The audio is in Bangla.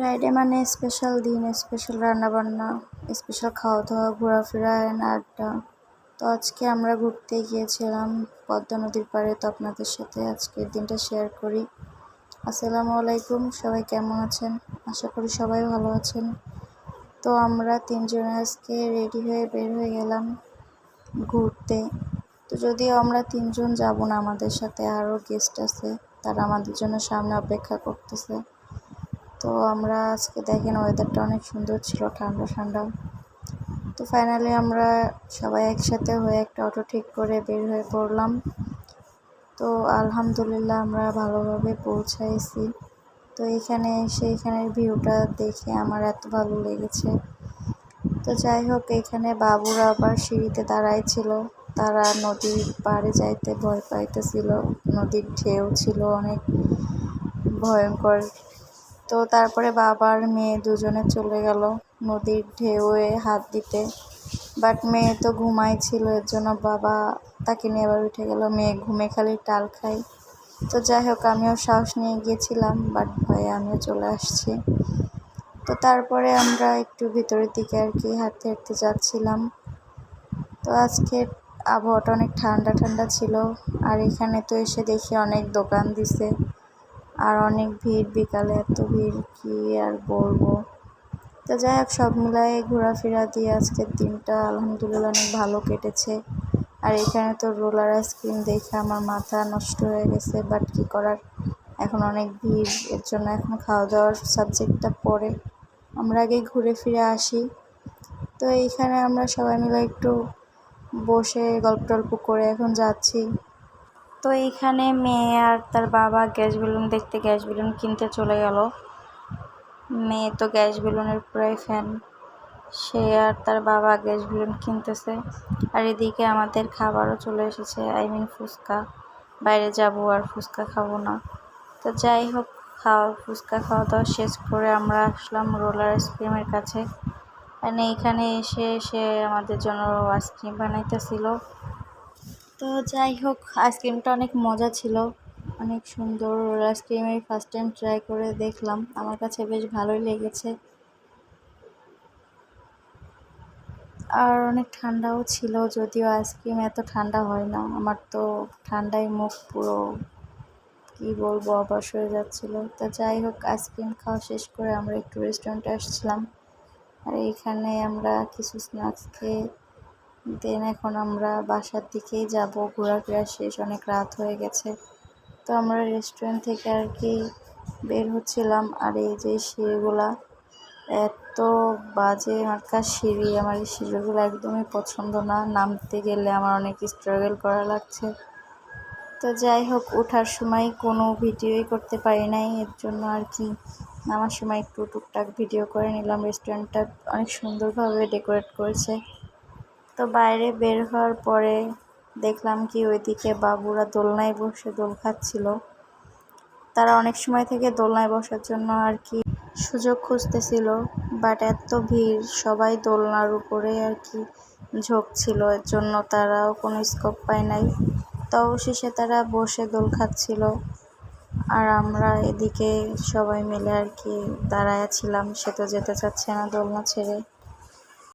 ফ্রাইডে মানে স্পেশাল দিন, স্পেশাল রান্নাবান্না, স্পেশাল খাওয়া দাওয়া, ঘোরাফেরা অ্যান্ড আড্ডা। তো আজকে আমরা ঘুরতে গিয়েছিলাম পদ্মা নদীর পাড়ে। তো আপনাদের সাথে আজকের দিনটা শেয়ার করি। আসসালামু আলাইকুম, সবাই কেমন আছেন? আশা করি সবাই ভালো আছেন। তো আমরা তিনজনে আজকে রেডি হয়ে বের হয়ে গেলাম ঘুরতে। তো যদিও আমরা তিনজন যাব না, আমাদের সাথে আরও গেস্ট আছে, তারা আমাদের জন্য সামনে অপেক্ষা করতেছে। তো আমরা আজকে দেখেন ওয়েদারটা অনেক সুন্দর ছিল, ঠান্ডা ঠান্ডা। তো ফাইনালি আমরা সবাই একসাথে হয়ে একটা অটো ঠিক করে বের হয়ে পড়লাম। তো আলহামদুলিল্লাহ আমরা ভালোভাবে পৌঁছাইছি। তো এখানের ভিউটা দেখে আমার এত ভালো লেগেছে। তো যাই হোক, এখানে বাবুরা আবার সিঁড়িতে দাঁড়াই ছিল, তারা নদীর পাড়ে যাইতে ভয় পাইতেছিল। নদীর ঢেউ ছিল অনেক ভয়ঙ্কর। তো তারপরে বাবা আর মেয়ে দুজনে চলে গেল নদীর ঢেউয়ে হাত দিতে। বাট মেয়ে তো ঘুমাইছিল, এর জন্য বাবা তাকে নিয়ে আবার উঠে গেল। মেয়ে ঘুমে খালি টাল খাই। তো যাই হোক, আমিও সাহস নিয়ে গিয়েছিলাম, বাট ভয়ে আমিও চলে আসছি। তো তারপরে আমরা একটু ভিতরের দিকে আর কি হাঁটতে হাঁটতে যাচ্ছিলাম। তো আজকের আবহাওয়াটা অনেক ঠান্ডা ঠান্ডা ছিল। আর এখানে তো এসে দেখি অনেক দোকান দিছে আর অনেক ভিড়। বিকালে এত ভিড় কি আর বলবো। তো যাই হোক, সব মিলাই ঘোরাফেরা দিয়ে আজকের দিনটা আলহামদুলিল্লাহ অনেক ভালো কেটেছে। আর এখানে তো রোলার আইসক্রিম দেখে আমার মাথা নষ্ট হয়ে গেছে, বাট কী করার, এখন অনেক ভিড়, এর জন্য এখন খাওয়া দাওয়ার সাবজেক্টটা পরে, আমরা আগে ঘুরে ফিরে আসি। তো এইখানে আমরা সবাই মিলে একটু বসে গল্প টল্প করে এখন যাচ্ছি। তো এইখানে মেয়ে আর তার বাবা গ্যাস বেলুন দেখতে গ্যাস বেলুন কিনতে চলে গেল। মেয়ে তো গ্যাস বেলুনের পুরাই ফ্যান, সে আর তার বাবা গ্যাস বেলুন কিনতেছে। আর এদিকে আমাদের খাবারও চলে এসেছে, ফুচকা। বাইরে যাব আর ফুচকা খাবো না। তো যাই হোক, ফুচকা খাওয়া দাওয়া শেষ করে আমরা আসলাম রোলার আইসক্রিমের কাছে। মানে এইখানে এসে সে আমাদের জন্য আইসক্রিম বানাইতেছিল। তো যাই হোক, আইসক্রিমটা অনেক মজা ছিল, অনেক সুন্দর। রোলার আইসক্রিম আমি ফার্স্ট টাইম ট্রাই করে দেখলাম, আমার কাছে বেশ ভালোই লেগেছে। আর অনেক ঠান্ডাও ছিল, যদিও আইসক্রিম এত ঠান্ডা হয় না। আমার তো ঠান্ডায় মুখ পুরো কী বলবো অবশ হয়ে যাচ্ছিলো। তো যাই হোক, আইসক্রিম খাওয়া শেষ করে আমরা একটু রেস্টুরেন্টে আসছিলাম। আর এইখানে আমরা কিছু স্ন্যাক্স খেয়ে দেন এখন আমরা বাসার দিকেই যাব। ঘোরাফেরা শেষ, অনেক রাত হয়ে গেছে। তো আমরা রেস্টুরেন্ট থেকে আর কি বের হচ্ছিলাম। আর এই যে সিঁড়িগুলা, এত বাজে মার্কা সিঁড়ি, আমার এই সিঁড়িগুলো একদমই পছন্দ না। নামতে গেলে আমার অনেক স্ট্রাগল করা লাগছে। তো যাই হোক, ওঠার সময় কোনো ভিডিওই করতে পারি নাই, এর জন্য আর কি নামার সময় একটু টুকটাক ভিডিও করে নিলাম। রেস্টুরেন্টটা অনেক সুন্দরভাবে ডেকোরেট করেছে। তো বাইরে বের হওয়ার পরে দেখলাম কি ওইদিকে বাবুরা দোলনায় বসে দোল খাচ্ছিল। তারা অনেক সময় থেকে দোলনায় বসার জন্য আর কি সুযোগ খুঁজতেছিল, বাট এত ভিড়, সবাই দোলনার উপরে আর কি ঝোঁকছিল, এর জন্য তারাও কোনো স্কোপ পায় নাই। তো অবশেষে তারা বসে দোল খাচ্ছিল। আর আমরা এদিকে সবাই মিলে আর কি দাঁড়ায় ছিলাম, সে তো যেতে চাচ্ছে না দোলনা ছেড়ে।